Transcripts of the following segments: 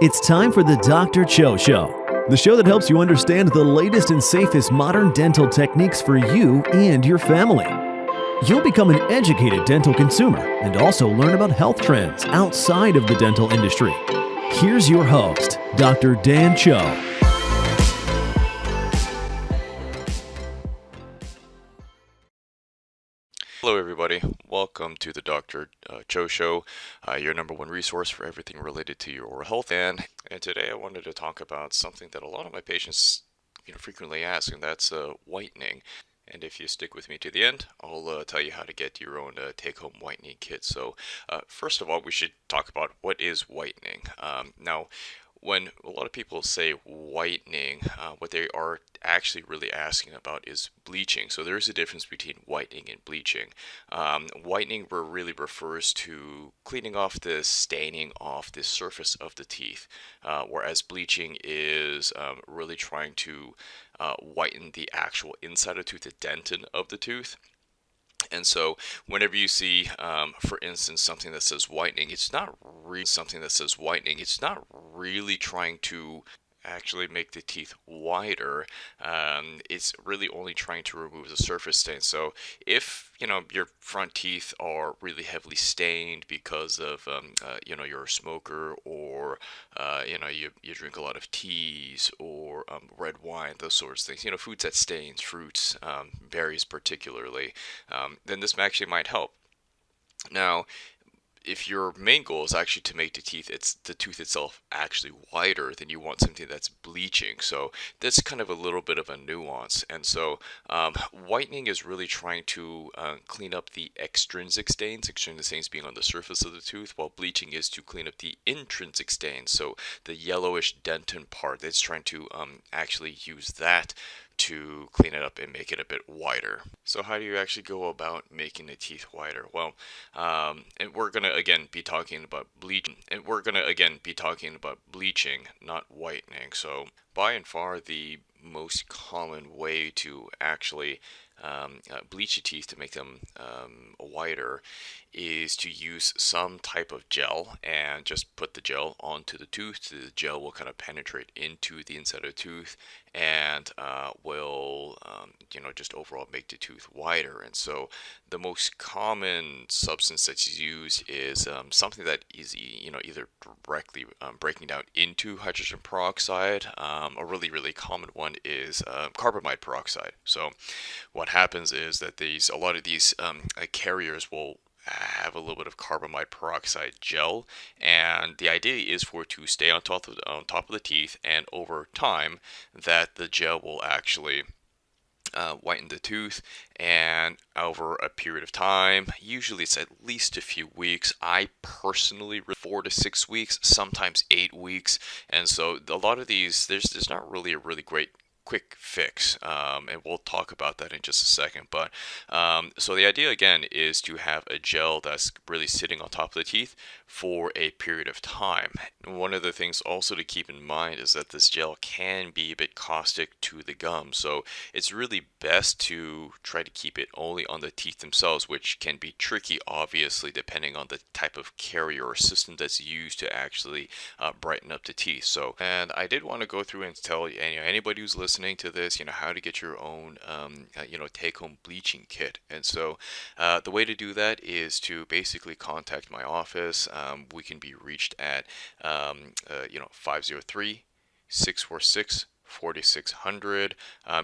It's time for the Dr. Cho Show, the show that helps you understand the latest and safest modern dental techniques for you and your family. You'll become an educated dental consumer and also learn about health trends outside of the dental industry. Here's your host, Dr. Dan Cho. Hello everybody, welcome to the Dr. Cho Show, your number one resource for everything related to your oral health. And today I wanted to talk about something that a lot of my patients frequently ask, and that's whitening. And if you stick with me to the end, I'll tell you how to get your own take-home whitening kit. So first of all, we should talk about what is whitening. Now, when a lot of people say whitening, what they are actually really asking about is bleaching. So there is a difference between whitening and bleaching. Whitening really refers to cleaning off the staining off the surface of the teeth, whereas bleaching is really trying to whiten the actual inside of the tooth, the dentin of the tooth. And so whenever you see, for instance, something that says whitening, it's not really trying to actually make the teeth whiter. It's really only trying to remove the surface stain. So if your front teeth are really heavily stained because of you're a smoker, or you drink a lot of teas or red wine, those sorts of things, foods that stains, fruits, berries particularly, then this actually might help. Now, if your main goal is actually to make the tooth itself actually whiter, then you want something that's bleaching. So that's kind of a little bit of a nuance. And so whitening is really trying to clean up the extrinsic stains being on the surface of the tooth, while bleaching is to clean up the intrinsic stains, so the yellowish dentin part. It's trying to actually use that to clean it up and make it a bit whiter. So how do you actually go about making the teeth whiter? Well, and we're gonna again be talking about bleaching, not whitening. So by and far the most common way to actually bleach the teeth to make them whiter is to use some type of gel and just put the gel onto the tooth. The gel will kind of penetrate into the inside of the tooth and will just overall make the tooth whiter. And so the most common substance that's used is something that is either directly breaking down into hydrogen peroxide. A really common one is carbamide peroxide. So what happens is that a lot of these carriers will have a little bit of carbamide peroxide gel, and the idea is for it to stay on top of the teeth, and over time that the gel will actually whiten the tooth. And over a period of time, usually it's at least a few weeks. I personally 4 to 6 weeks, sometimes 8 weeks. And so a lot of these, there's not really a really great quick fix, and we'll talk about that in just a second. But so the idea again is to have a gel that's really sitting on top of the teeth for a period of time. And one of the things also to keep in mind is that this gel can be a bit caustic to the gum, so it's really best to try to keep it only on the teeth themselves, which can be tricky obviously depending on the type of carrier or system that's used to actually brighten up the teeth. So, and I did want to go through and tell anybody who's listening to this, how to get your own take-home bleaching kit. And so the way to do that is to basically contact my office. We can be reached at 503-646-4600.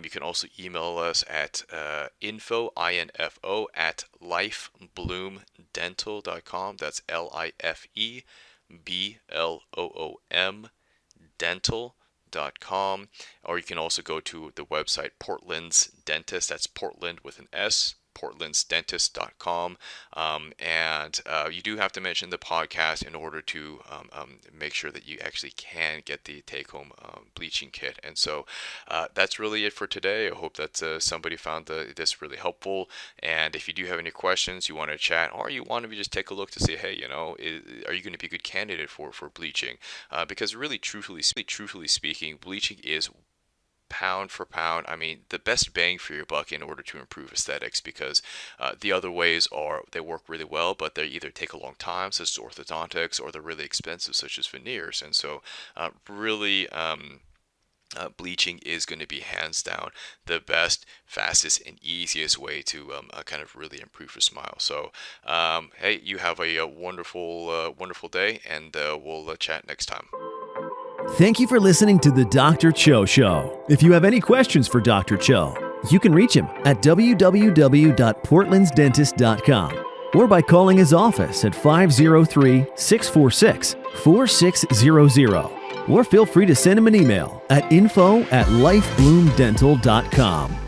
You can also email us at info at lifebloomdental.com. That's LIFEBLOOM dental.com. Or you can also go to the website Portland's Dentist. That's Portland with an S, portlandsdentist.com. And you do have to mention the podcast in order to make sure that you actually can get the take-home bleaching kit. And so that's really it for today. I hope that somebody found this really helpful. And if you do have any questions, you want to chat, or you want to just take a look to say, hey, are you going to be a good candidate for bleaching? Because really, truthfully speaking, bleaching is pound for pound, I mean, the best bang for your buck in order to improve aesthetics, because the other ways they work really well, but they either take a long time, such as orthodontics, or they're really expensive, such as veneers. And so really bleaching is going to be hands down the best, fastest, and easiest way to kind of really improve your smile. So, hey, you have a wonderful day, and we'll chat next time. Thank you for listening to the Dr. Cho Show. If you have any questions for Dr. Cho, you can reach him at www.portlandsdentist.com or by calling his office at 503-646-4600. Or feel free to send him an email at info@lifebloomdental.com.